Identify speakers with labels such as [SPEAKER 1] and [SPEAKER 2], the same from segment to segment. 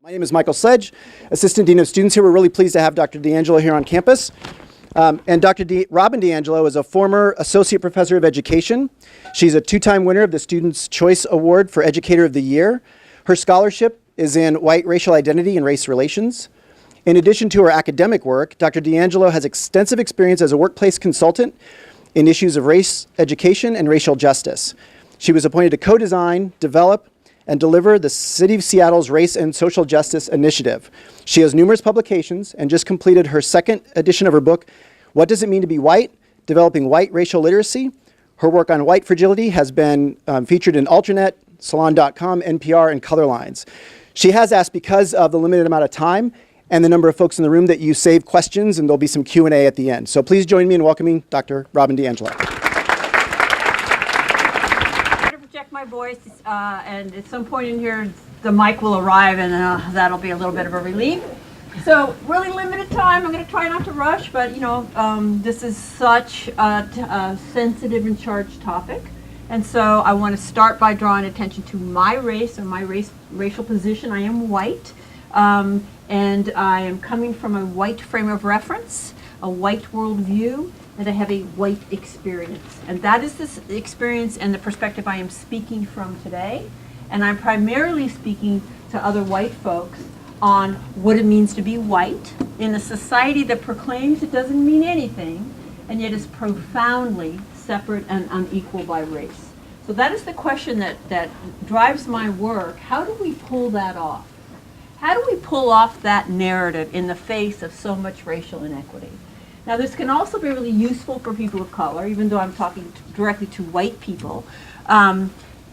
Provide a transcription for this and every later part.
[SPEAKER 1] My name is Michael Sledge, Assistant Dean of Students here. We're really pleased to have Dr. DiAngelo here on campus. And Robin DiAngelo is a former Associate Professor of Education. She's a two-time winner of the Students' Choice Award for Educator of the Year. Her scholarship is in white racial identity and race relations. In addition to her academic work, Dr. DiAngelo has extensive experience as a workplace consultant in issues of race education and racial justice. She was appointed to co-design, develop, and deliver the City of Seattle's Race and Social Justice Initiative. She has numerous publications and just completed her second edition of her book, What Does It Mean to Be White? Developing White Racial Literacy. Her work on white fragility has been featured in Alternet, Salon.com, NPR, and Colorlines. She has asked, because of the limited amount of time and the number of folks in the room, that you save questions, and there'll be some Q&A at the end. So please join me in welcoming Dr. Robin DiAngelo.
[SPEAKER 2] My voice, and at some point in here the mic will arrive, and that'll be a little bit of a relief. So really limited time. I'm going to try not to rush, but you know, this is such a sensitive and charged topic, and so I want to start by drawing attention to my race or my racial position. I am white, and I am coming from a white frame of reference, a white worldview, and I have a white experience. And that is this experience and the perspective I am speaking from today. And I'm primarily speaking to other white folks on what it means to be white in a society that proclaims it doesn't mean anything, and yet is profoundly separate and unequal by race. So that is the question that drives my work. How do we pull that off? How do we pull off that narrative in the face of so much racial inequity? Now, this can also be really useful for people of color, even though I'm talking directly to white people,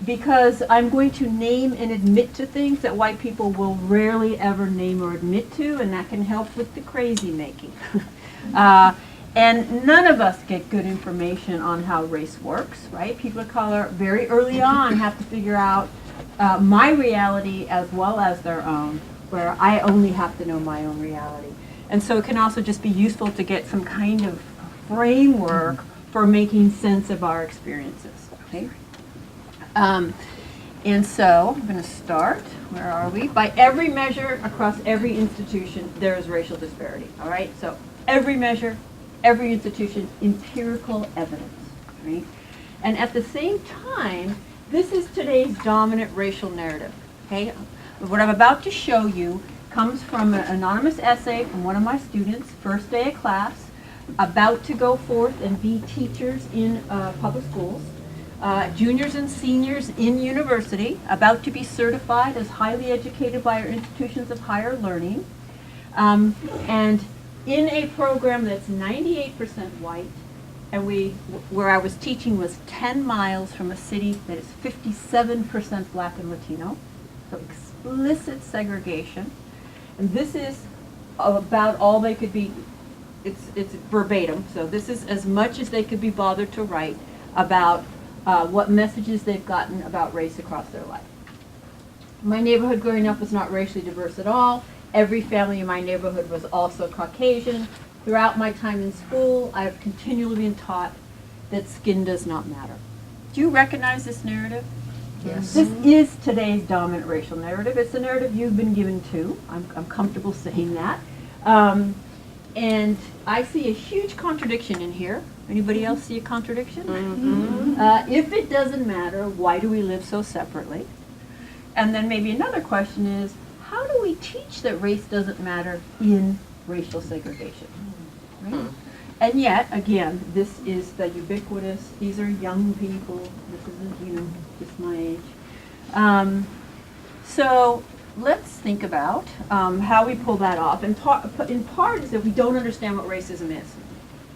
[SPEAKER 2] because I'm going to name and admit to things that white people will rarely ever name or admit to, and that can help with the crazy making. And none of us get good information on how race works, right? People of color very early on have to figure out my reality as well as their own, where I only have to know my own reality. And so it can also just be useful to get some kind of framework for making sense of our experiences. Okay? And so I'm going to start. Where are we? By every measure across every institution, there is racial disparity. All right? So every measure, every institution, empirical evidence. Right? And at the same time, this is today's dominant racial narrative. Okay? What I'm about to show you comes from an anonymous essay from one of my students, first day of class, about to go forth and be teachers in public schools, juniors and seniors in university, about to be certified as highly educated by our institutions of higher learning, and in a program that's 98% white, and where I was teaching was 10 miles from a city that is 57% black and Latino, so explicit segregation. And this is about all they could be, it's verbatim, so this is as much as they could be bothered to write about what messages they've gotten about race across their life. My neighborhood growing up was not racially diverse at all. Every family in my neighborhood was also Caucasian. Throughout my time in school, I have continually been taught that skin does not matter. Do you recognize this narrative?
[SPEAKER 3] Yes.
[SPEAKER 2] This is today's dominant racial narrative. It's the narrative you've been given too. I'm comfortable saying that. And I see a huge contradiction in here. Anybody else see a contradiction? Mm-hmm. If it doesn't matter, why do we live so separately? And then maybe another question is, how do we teach that race doesn't matter in racial segregation? Right? And yet, again, this is the ubiquitous, these are young people, this isn't, you know, just my age. So let's think about how we pull that off. And in part is that we don't understand what racism is,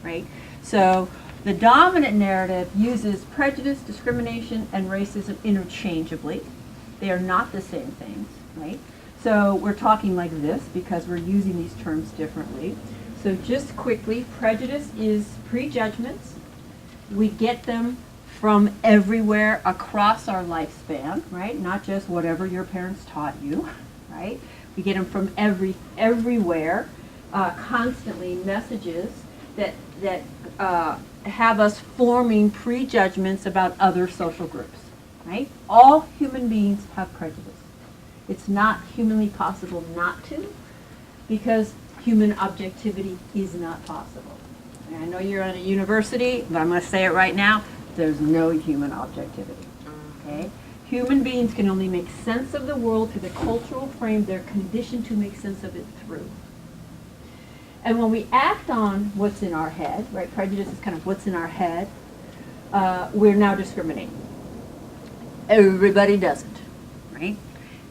[SPEAKER 2] right? So the dominant narrative uses prejudice, discrimination, and racism interchangeably. They are not the same things, right? So we're talking like this because we're using these terms differently. So just quickly, prejudice is prejudgments. We get them from everywhere across our lifespan, right? Not just whatever your parents taught you, right? We get them from everywhere, constantly messages that have us forming prejudgments about other social groups, right? All human beings have prejudice. It's not humanly possible not to, because human objectivity is not possible. And I know you're at a university, but I'm going to say it right now, there's no human objectivity. Okay? Human beings can only make sense of the world through the cultural frame they're conditioned to make sense of it through. And when we act on what's in our head, right, prejudice is kind of what's in our head, we're now discriminating. Everybody does it, right?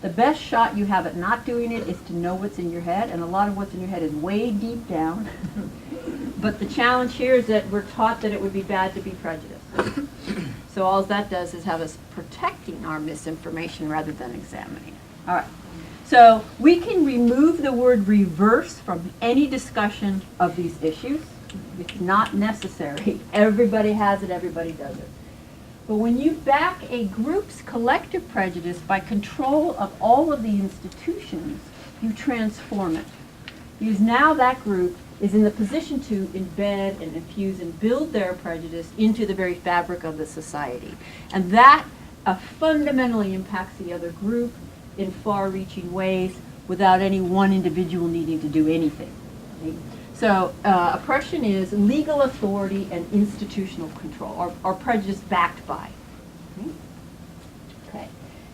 [SPEAKER 2] The best shot you have at not doing it is to know what's in your head, and a lot of what's in your head is way deep down. But the challenge here is that we're taught that it would be bad to be prejudiced. So all that does is have us protecting our misinformation rather than examining it. All right. So we can remove the word reverse from any discussion of these issues. It's not necessary. Everybody has it, everybody does it. But when you back a group's collective prejudice by control of all of the institutions, you transform it. Because now that group is in the position to embed and infuse and build their prejudice into the very fabric of the society. And that fundamentally impacts the other group in far-reaching ways without any one individual needing to do anything. Right? So oppression is legal authority and institutional control, or prejudice backed by. Right? Okay.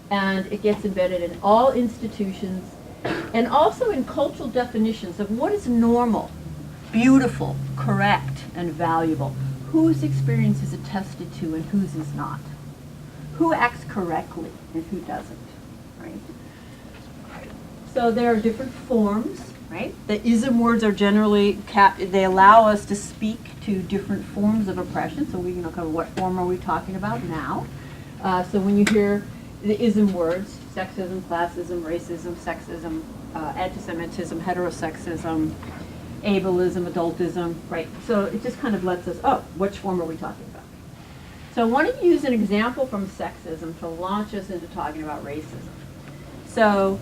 [SPEAKER 2] And it gets embedded in all institutions and also in cultural definitions of what is normal, beautiful, correct, and valuable. Whose experience is attested to and whose is not. Who acts correctly and who doesn't. Right? So there are different forms. Right? The ism words are generally, they allow us to speak to different forms of oppression. So we cover what form are we talking about now. So when you hear the ism words, sexism, classism, racism, sexism, anti-Semitism, heterosexism, ableism, adultism, right? So it just kind of lets us, oh, which form are we talking about? So I want to use an example from sexism to launch us into talking about racism. So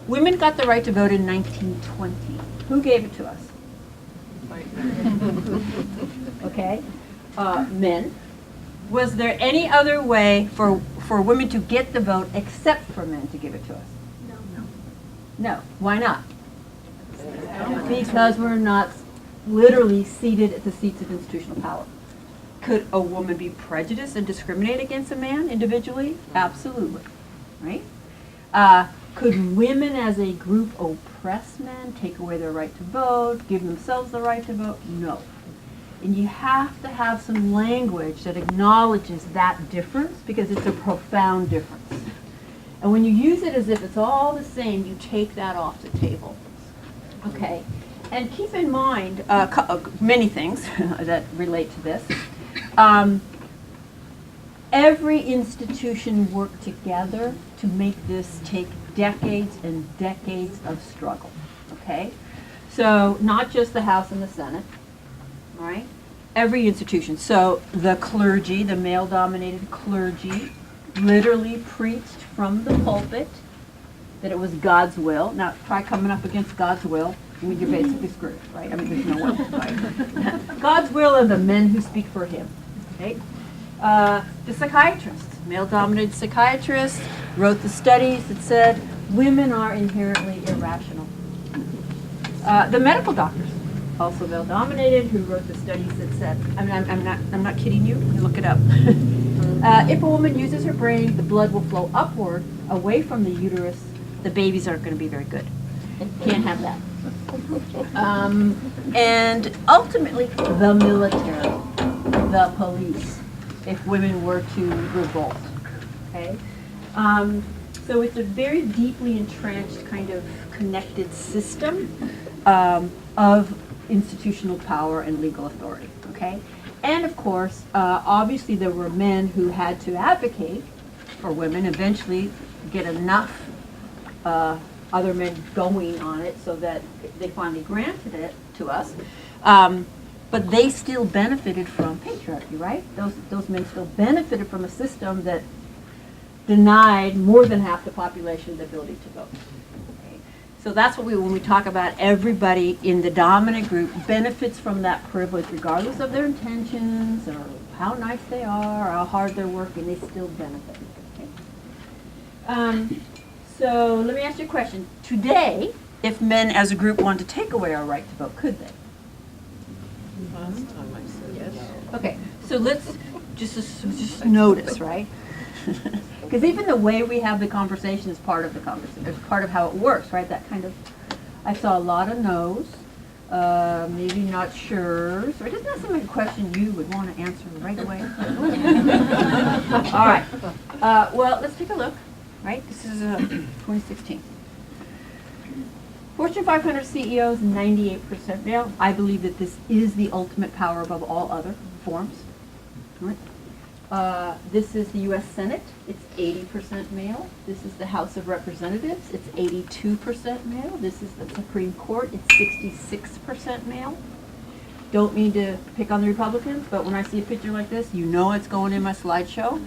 [SPEAKER 2] women got the right to vote in 1920. Who gave it to us? Okay. Men. Was there any other way for women to get the vote except for men to give it to us? No. No. Why not? Because we're not literally seated at the seats of institutional power. Could a woman be prejudiced and discriminate against a man individually? Absolutely. Right? Could women as a group oppress men, take away their right to vote, give themselves the right to vote? No. And you have to have some language that acknowledges that difference because it's a profound difference. And when you use it as if it's all the same, you take that off the table. Okay. And keep in mind many things that relate to this. Every institution worked together to make this take decades and decades of struggle, okay? So not just the House and the Senate, all right? Every institution. So the clergy, the male-dominated clergy, literally preached from the pulpit that it was God's will. Now, try coming up against God's will, and you're basically screwed, right? I mean, there's no way, right? God's will are the men who speak for him, okay? The psychiatrists, male-dominated psychiatrists, wrote the studies that said women are inherently irrational. The medical doctors, also male-dominated, who wrote the studies that said, I'm not kidding you, you look it up. If a woman uses her brain, the blood will flow upward, away from the uterus. The babies aren't going to be very good. Can't have that. And ultimately, the military, the police, if women were to revolt. Okay? So it's a very deeply entrenched kind of connected system of institutional power and legal authority. Okay? And of course, obviously there were men who had to advocate for women, eventually get enough other men going on it so that they finally granted it to us. But they still benefited from patriarchy, right? Those men still benefited from a system that denied more than half the population the ability to vote. Okay? So that's what when we talk about everybody in the dominant group benefits from that privilege, regardless of their intentions or how nice they are or how hard they're working, they still benefit. Okay? So let me ask you a question. Today, if men as a group wanted to take away our right to vote, could they?
[SPEAKER 3] Last time I said yes.
[SPEAKER 2] Okay, so let's just notice, right? Because even the way we have the conversation is part of the conversation, it's part of how it works, right? That kind of, I saw a lot of no's, maybe not sure's, or doesn't that sound like a question you would want to answer right away? All right, well, let's take a look, right? This is 2016. Fortune 500 CEOs, 98% male. I believe that this is the ultimate power above all other forms. Right. This is the U.S. Senate. It's 80% male. This is the House of Representatives. It's 82% male. This is the Supreme Court. It's 66% male. Don't mean to pick on the Republicans, but when I see a picture like this, you know it's going in my slideshow.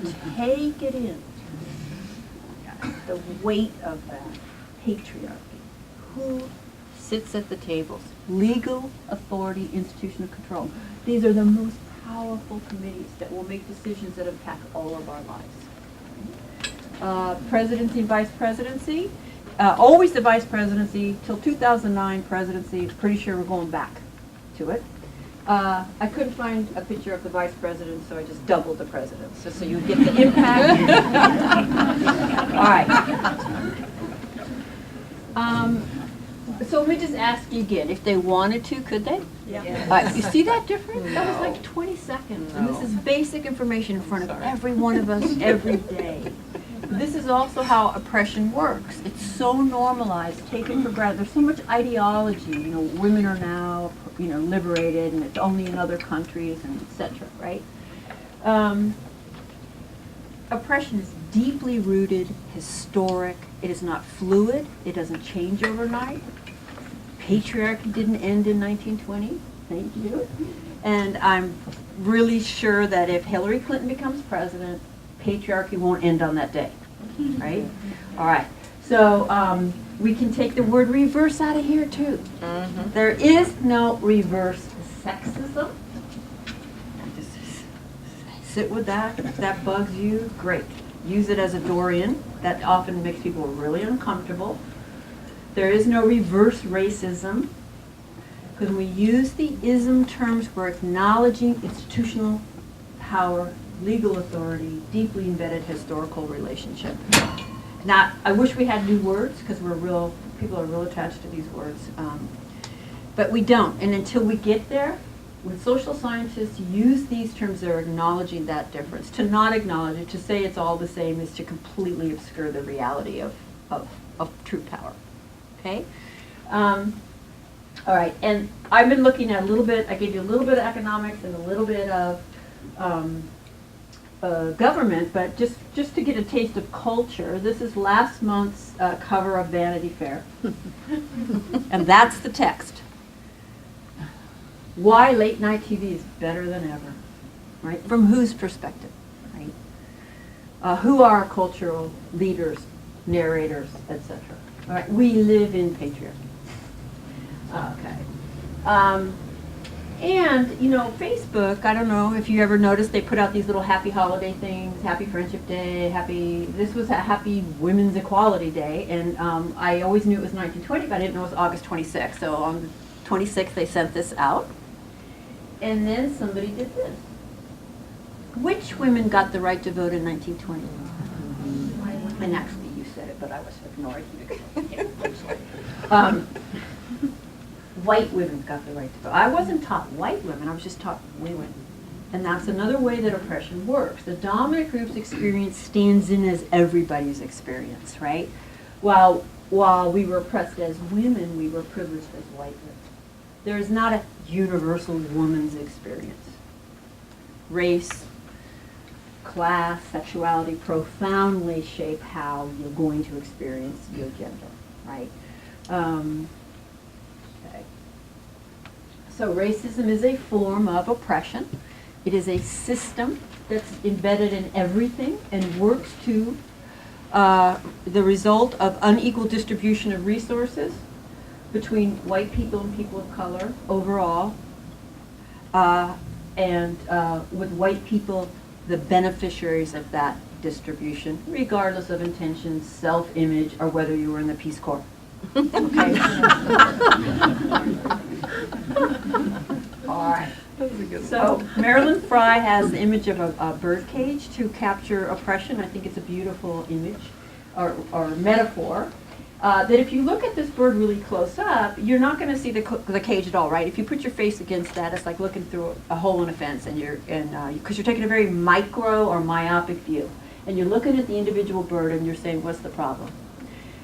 [SPEAKER 2] Just take it in. The weight of that patriarchy. Who sits at the tables? Legal authority, institutional control. These are the most powerful committees that will make decisions that impact all of our lives. Presidency and vice presidency. Always the vice presidency till 2009 presidency. Pretty sure we're going back to it. I couldn't find a picture of the vice president, so I just doubled the president, so you get the impact. All right. So let me just ask you again, if they wanted to, could they? Yeah. You see that difference? That was like 20 seconds. And this is basic information in front of every one of us every day. This is also how oppression works. It's so normalized, taken for granted. There's so much ideology. You know, women are now, you know, liberated, and it's only in other countries, and etc. Right? Oppression is deeply rooted, historic. It is not fluid. It doesn't change overnight. Patriarchy didn't end in 1920. Thank you. And I'm really sure that if Hillary Clinton becomes president, patriarchy won't end on that day, right? All right. So we can take the word reverse out of here too. There is no reverse sexism. Just sit with that. If that bugs you, great. Use it as a door in. That often makes people really uncomfortable. There is no reverse racism. Because when we use the ism terms, we're acknowledging institutional power, legal authority, deeply embedded historical relationship. Now, I wish we had new words, because people are real attached to these words. But we don't. And until we get there, when social scientists use these terms, they're acknowledging that difference. To not acknowledge it, to say it's all the same, is to completely obscure the reality of true power. Okay? All right, and I've been looking at a little bit, I gave you a little bit of economics and a little bit of government, but just to get a taste of culture, this is last month's cover of Vanity Fair. And that's the text. Why late night TV is better than ever, right? From whose perspective, right? Who are our cultural leaders, narrators, etc.? All right, we live in patriarchy. Okay. And, you know, Facebook, I don't know if you ever noticed, they put out these little happy holiday things, Happy Friendship Day, this was a Happy Women's Equality Day, and I always knew it was 1920, but I didn't know it was August 26th. So on the 26th, they sent this out. And then somebody did this. Which women got the right to vote in 1920? And actually, you said it, but I was ignoring you. White women got the right to vote. I wasn't taught white women, I was just taught women. And that's another way that oppression works. The dominant group's experience stands in as everybody's experience, right? While we were oppressed as women, we were privileged as white women. There is not a universal woman's experience. Race, class, sexuality profoundly shape how you're going to experience your gender, right? Okay. So racism is a form of oppression. It is a system that's embedded in everything and works to the result of unequal distribution of resources between white people and people of color overall, and with white people the beneficiaries of that distribution, regardless of intention, self-image, or whether you were in the Peace Corps. Okay? All right. So Marilyn Fry has the image of a bird cage to capture oppression. I think it's a beautiful image or metaphor. That if you look at this bird really close up, you're not going to see the cage at all, right? If you put your face against that, it's like looking through a hole in a fence, and because you're taking a very micro or myopic view, and you're looking at the individual bird, and you're saying, what's the problem?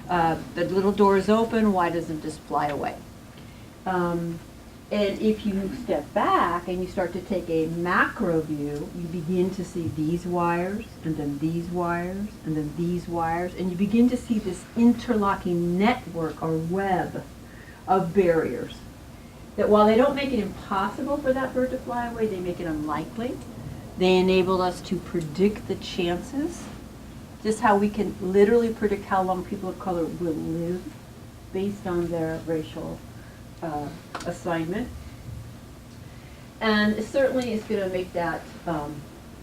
[SPEAKER 2] The little door is open. Why doesn't it just fly away? And if you step back and you start to take a macro view, you begin to see these wires, and then these wires, and then these wires, and you begin to see this interlocking network or web of barriers. That while they don't make it impossible for that bird to fly away, they make it unlikely. They enable us to predict the chances, just how we can literally predict how long people of color will live based on their racial assignment. And certainly it's going to make that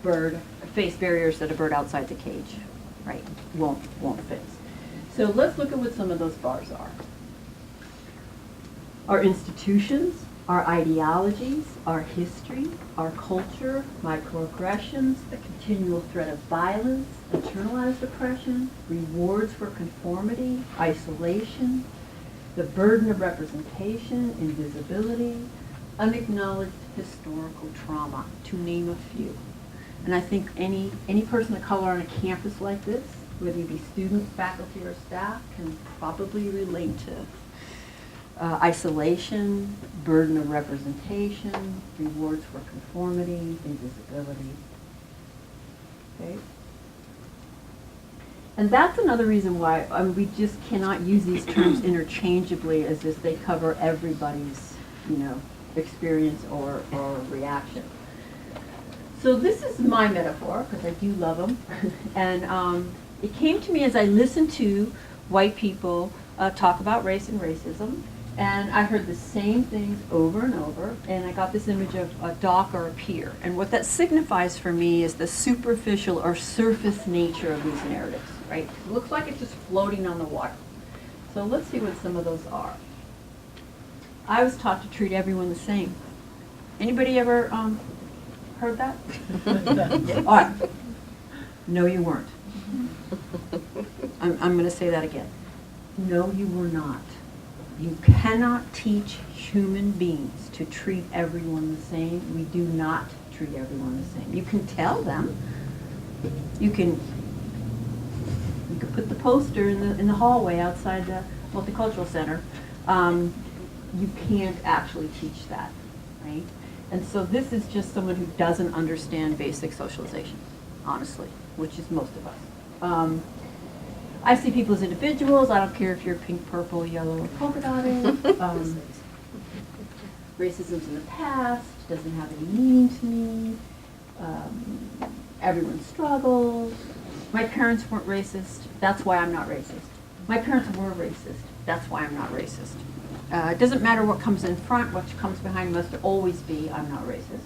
[SPEAKER 2] bird face barriers that a bird outside the cage, right, won't face. So let's look at what some of those bars are. Our institutions, our ideologies, our history, our culture, microaggressions, the continual threat of violence, internalized oppression, rewards for conformity, isolation, the burden of representation, invisibility, unacknowledged historical trauma, to name a few. And I think any person of color on a campus like this, whether you be student, faculty, or staff, can probably relate to isolation, burden of representation, rewards for conformity, invisibility. Okay? And that's another reason why we just cannot use these terms interchangeably as if they cover everybody's, experience or reaction. So this is my metaphor, because I do love them. And it came to me as I listened to white people talk about race and racism. And I heard the same things over and over, and I got this image of a dock or a pier. And what that signifies for me is the superficial or surface nature of these narratives, right? It looks like it's just floating on the water. So let's see what some of those are. I was taught to treat everyone the same. Anybody ever heard that? Yeah. All right. No, you weren't. I'm going to say that again. No, you were not. You cannot teach human beings to treat everyone the same. We do not treat everyone the same. You can tell them. You can put the poster in the hallway outside the Multicultural Center. You can't actually teach that, right? And so this is just someone who doesn't understand basic socialization, honestly, which is most of us. I see people as individuals. I don't care if you're pink, purple, yellow, or polka dotted. Racism's in the past, doesn't have any meaning to me. Everyone struggles. My parents weren't racist. That's why I'm not racist. My parents were racist. That's why I'm not racist. It doesn't matter what comes in front, what comes behind must always be, I'm not racist.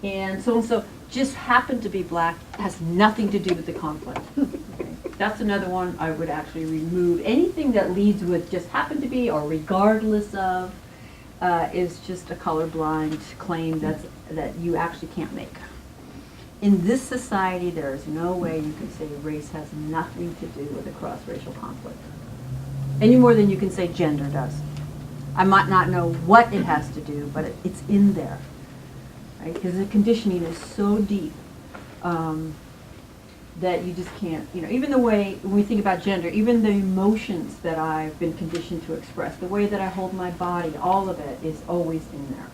[SPEAKER 2] And so just happened to be black has nothing to do with the conflict. Okay. That's another one I would actually remove. Anything that leads with just happen to be or regardless of is just a colorblind claim that you actually can't make. In this society, there is no way you can say race has nothing to do with a cross-racial conflict. Any more than you can say gender does. I might not know what it has to do, but it's in there. Right? Because the conditioning is so deep that you just can't, even the way, when we think about gender, even the emotions that I've been conditioned to express, the way that I hold my body, all of it is always in there.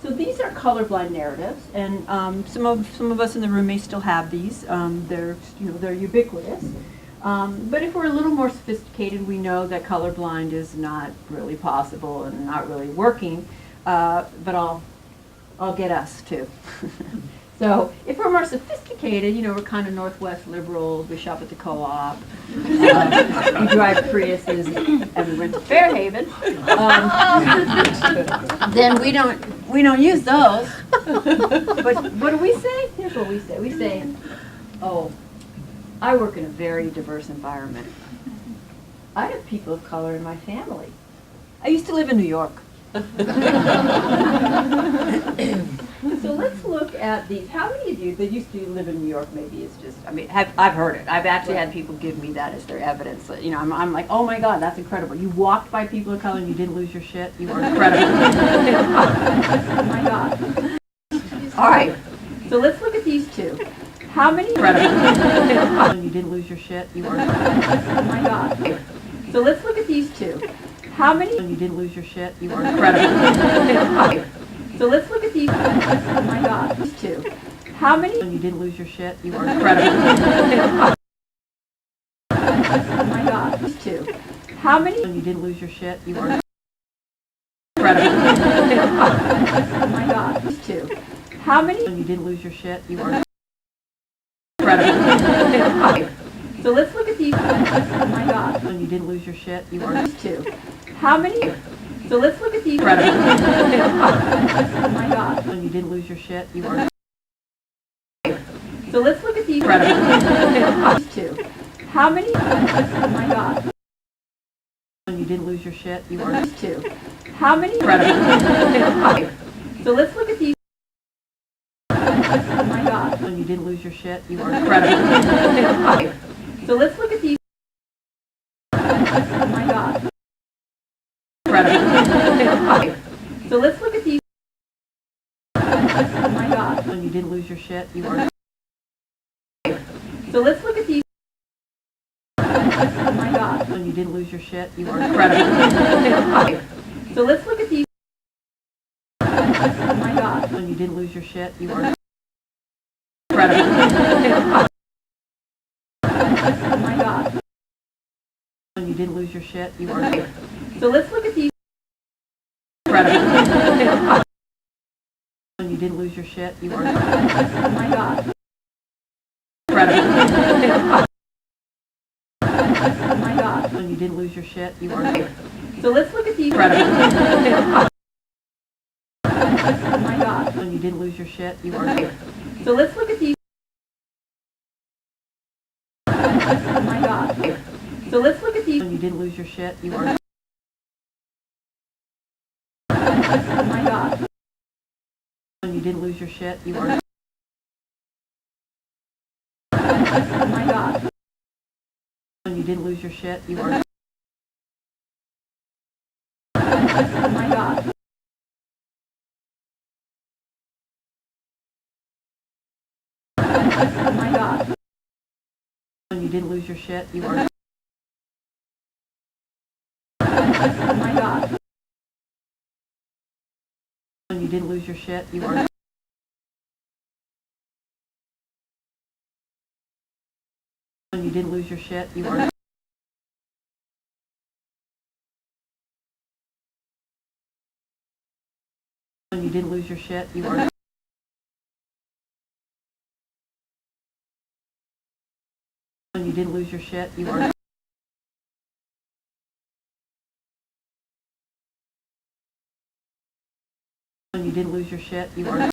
[SPEAKER 2] So these are colorblind narratives, and some of us in the room may still have these. They're ubiquitous. But if we're a little more sophisticated, we know that colorblind is not really possible and not really working. But I'll get us too. So if we're more sophisticated, we're kind of Northwest liberals. We shop at the co-op. We drive Priuses, and we went to Fairhaven. Then we don't. We don't use those. But what do we say? Here's what we say. We say, oh, I work in a very diverse environment. I have people of color in my family. I used to live in New York. So let's look at these. How many of you that used to live in New York, maybe it's just, I mean, I've heard it. I've actually had people give me that as their evidence. You know, I'm like, oh my God, that's incredible. You walked by people of color and you didn't lose your shit? You are incredible. Oh my God. All right, so let's look at these two. How many and you didn't lose your shit? You are incredible. Oh my God. So let's look at these two. How many and you didn't lose your shit? You are incredible. So let's look at these. Oh my God. These two. How many and you didn't lose your shit? You are incredible. Oh my God. These two. How many and you didn't lose your shit? You are incredible. Oh my God. These two. How many and you didn't lose your shit? You are incredible. So let's look at these. Oh my God. And you didn't lose your shit? You are these two. How many? So let's look at these. Oh my God. And you didn't lose your shit? You are. So let's look at these. These two. How many? Oh my God. And you didn't lose your shit? You are these two. How many? So let's look at these. Oh my God. And you didn't lose your shit? You are incredible. So let's look at these. Oh my God. Incredible. So let's look at these. Oh my God. And you didn't lose your shit? You are. So let's look at these. Oh my God. And you didn't lose your shit? You are incredible. So let's look at these. Oh my God. And you didn't lose your shit? You are incredible. Oh my God. And you didn't lose your shit? You are. So let's look at these. Incredible. And you didn't lose your shit? You are. Oh my God. Incredible. Oh my God. And you didn't lose your shit? You are. So let's look at these. Incredible. Oh my God. And you didn't lose your shit? You are. So let's look at these. Oh my God. So let's look at these. And you didn't lose your shit? You are. Oh my God. And you didn't lose your shit? You are. Oh my God. And you didn't lose your shit? You are. Oh my God. Oh my God. And you didn't lose your shit? You are. Oh my God. And you didn't lose your shit? You are. And you didn't lose your shit? You are. And you didn't lose your shit? You are. And you didn't lose your shit? You are. And you didn't lose your shit? You are.